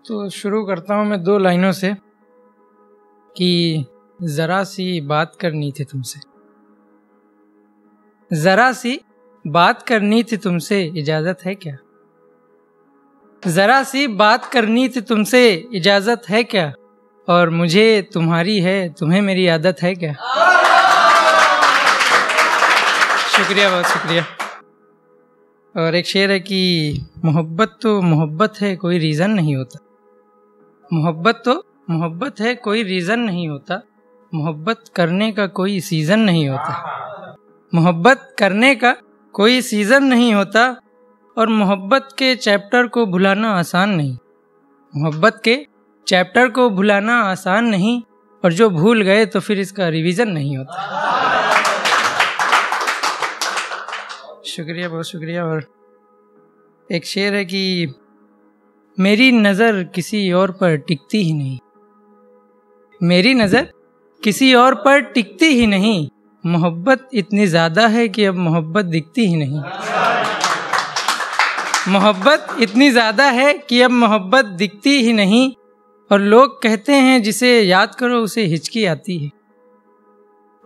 तो शुरू करता हूँ मैं 2 लाइनों से कि ज़रा सी बात करनी थी तुमसे, ज़रा सी बात करनी थी तुमसे, इजाज़त है क्या? ज़रा सी बात करनी थी तुमसे, इजाज़त है क्या? और मुझे तुम्हारी है, तुम्हें मेरी आदत है क्या? शुक्रिया, बहुत शुक्रिया। और एक शेर है कि मोहब्बत तो मोहब्बत है, कोई रीज़न नहीं होता। मोहब्बत तो मोहब्बत है, कोई रीज़न नहीं होता। मोहब्बत करने का कोई सीज़न नहीं होता। मोहब्बत करने का कोई सीज़न नहीं होता। और मोहब्बत के चैप्टर को भुलाना आसान नहीं। मोहब्बत के चैप्टर को भुलाना आसान नहीं। और जो भूल गए तो फिर इसका रिवीजन नहीं होता। शुक्रिया, बहुत शुक्रिया। और एक शेर है कि मेरी नज़र किसी और पर टिकती ही नहीं। मेरी नज़र किसी और पर टिकती ही नहीं। मोहब्बत इतनी ज़्यादा है कि अब मोहब्बत दिखती ही नहीं। मोहब्बत इतनी ज़्यादा है कि अब मोहब्बत दिखती ही नहीं। और लोग कहते हैं जिसे याद करो उसे हिचकी आती है।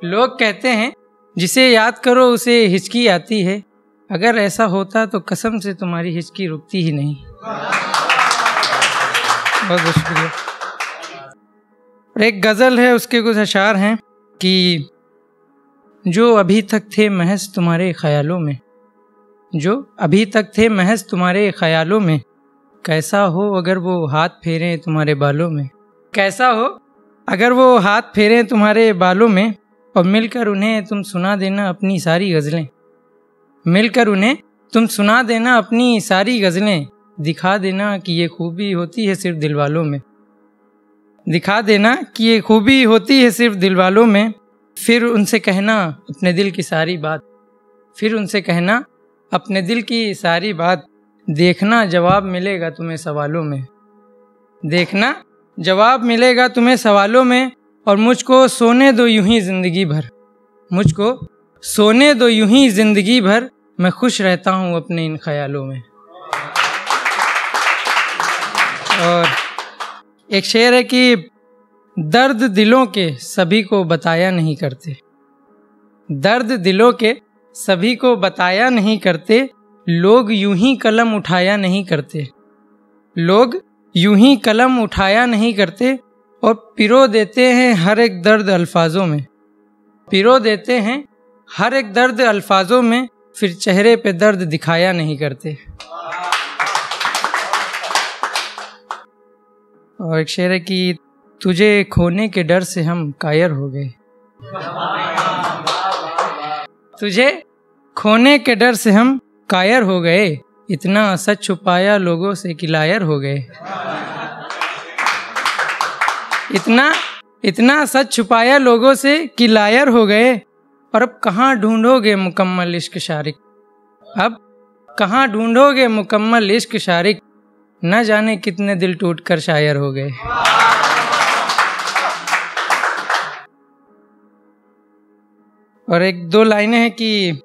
लोग कहते हैं जिसे याद करो उसे हिचकी आती है। अगर ऐसा होता तो कसम से तुम्हारी हिचकी रुकती ही नहीं। बहुत बहुत शुक्रिया। और एक गज़ल है, उसके कुछ अशार हैं कि जो अभी तक थे महज तुम्हारे ख्यालों में, जो अभी तक थे महज तुम्हारे ख्यालों में, कैसा हो अगर वो हाथ फेरें तुम्हारे बालों में। कैसा हो अगर वो हाथ फेरें तुम्हारे बालों में। और मिलकर उन्हें तुम सुना देना अपनी सारी गज़लें। मिलकर उन्हें तुम सुना देना अपनी सारी गज़लें। दिखा देना कि ये खूबी होती है सिर्फ दिल वालों में। दिखा देना कि ये खूबी होती है सिर्फ दिल वालों में। फिर उनसे कहना अपने दिल की सारी बात। फिर उनसे कहना अपने दिल की सारी बात। देखना जवाब मिलेगा तुम्हें सवालों में। देखना जवाब मिलेगा तुम्हें सवालों में। और मुझको सोने दो यूं ही ज़िंदगी भर। मुझको सोने दो यूं ही ज़िंदगी भर। मैं खुश रहता हूँ अपने इन ख्यालों में। और एक शेर है कि दर्द दिलों के सभी को बताया नहीं करते। दर्द दिलों के सभी को बताया नहीं करते। लोग यूं ही कलम उठाया नहीं करते। लोग यूं ही कलम उठाया नहीं करते। और पिरो देते हैं हर एक दर्द अल्फाजों में। पिरो देते हैं हर एक दर्द अल्फाजों में। फिर चेहरे पे दर्द दिखाया नहीं करते। और एक शेर है कि तुझे खोने के डर से हम कायर हो गए। तुझे खोने के डर से हम कायर हो गए। इतना सच छुपाया लोगों से कि लायर हो गए। इतना सच छुपाया लोगों से कि लायर हो गए। और अब कहाँ ढूंढोगे मुकम्मल इश्क शारिक। अब कहाँ ढूंढोगे मुकम्मल इश्क शारिक। न जाने कितने दिल टूटकर शायर हो गए। और एक 2 लाइनें हैं कि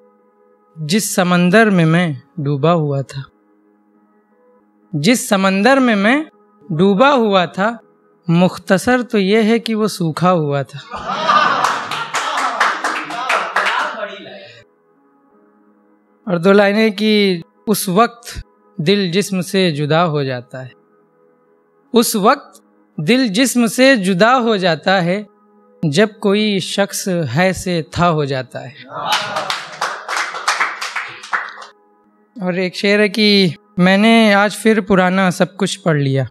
जिस समंदर में मैं डूबा हुआ था। जिस समंदर में मैं डूबा हुआ था। मुख्तसर तो यह है कि वो सूखा हुआ था। और 2 लाइनें कि उस वक्त दिल जिस्म से जुदा हो जाता है। उस वक्त दिल जिस्म से जुदा हो जाता है। जब कोई शख्स है से था हो जाता है। और एक शेर है कि मैंने आज फिर पुराना सब कुछ पढ़ लिया।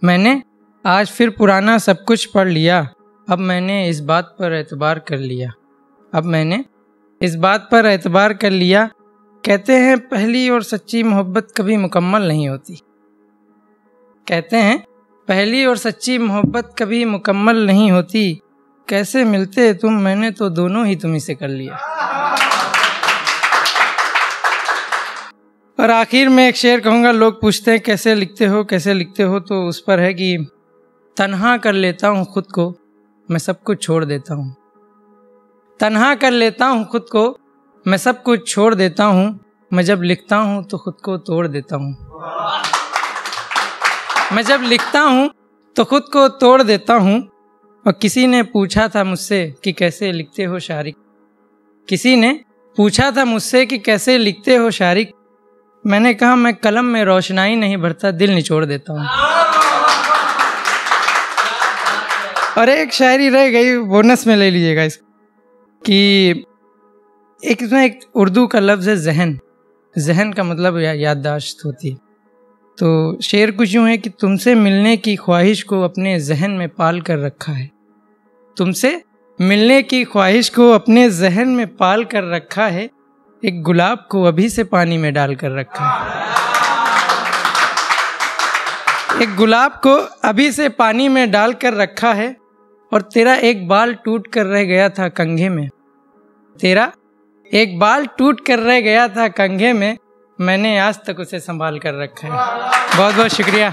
मैंने आज फिर पुराना सब कुछ पढ़ लिया। अब मैंने इस बात पर एतबार कर लिया। अब मैंने इस बात पर एतबार कर लिया। कहते हैं पहली और सच्ची मोहब्बत कभी मुकम्मल नहीं होती। कहते हैं पहली और सच्ची मोहब्बत कभी मुकम्मल नहीं होती। कैसे मिलते तुम, मैंने तो दोनों ही तुम्ही से कर लिया। और आखिर में एक शेर कहूँगा। लोग पूछते हैं कैसे लिखते हो, कैसे लिखते हो, तो उस पर है कि तन्हा कर लेता हूँ खुद को, मैं सब कुछ छोड़ देता हूँ। तन्हा कर लेता हूँ खुद को, मैं सब कुछ छोड़ देता हूँ। मैं जब लिखता हूँ तो खुद को तोड़ देता हूँ। मैं जब लिखता हूँ तो खुद को तोड़ देता हूँ। और किसी ने पूछा था मुझसे कि कैसे लिखते हो शायरी, किसी ने पूछा था मुझसे कि कैसे लिखते हो शायरी। मैंने कहा मैं कलम में रोशनाई नहीं भरता, दिल निचोड़ देता हूँ। और एक शायरी रह गई, बोनस में ले लीजिएगा इसको, कि एक इसमें एक उर्दू का लफ्ज़ है जहन। जहन का मतलब याददाश्त होती है। तो शेर कुछ यूँ है कि तुमसे मिलने की ख्वाहिश को अपने जहन में पाल कर रखा है, तुमसे मिलने की ख्वाहिश को अपने जहन में पाल कर रखा है, एक गुलाब को अभी से पानी में डाल कर रखा है। एक गुलाब को अभी से पानी में डाल कर रखा है, और तेरा एक बाल टूट कर रह गया था कंघे में, तेरा एक बाल टूट कर रह गया था कंघे में, मैंने आज तक उसे संभाल कर रखा है। बहुत बहुत शुक्रिया।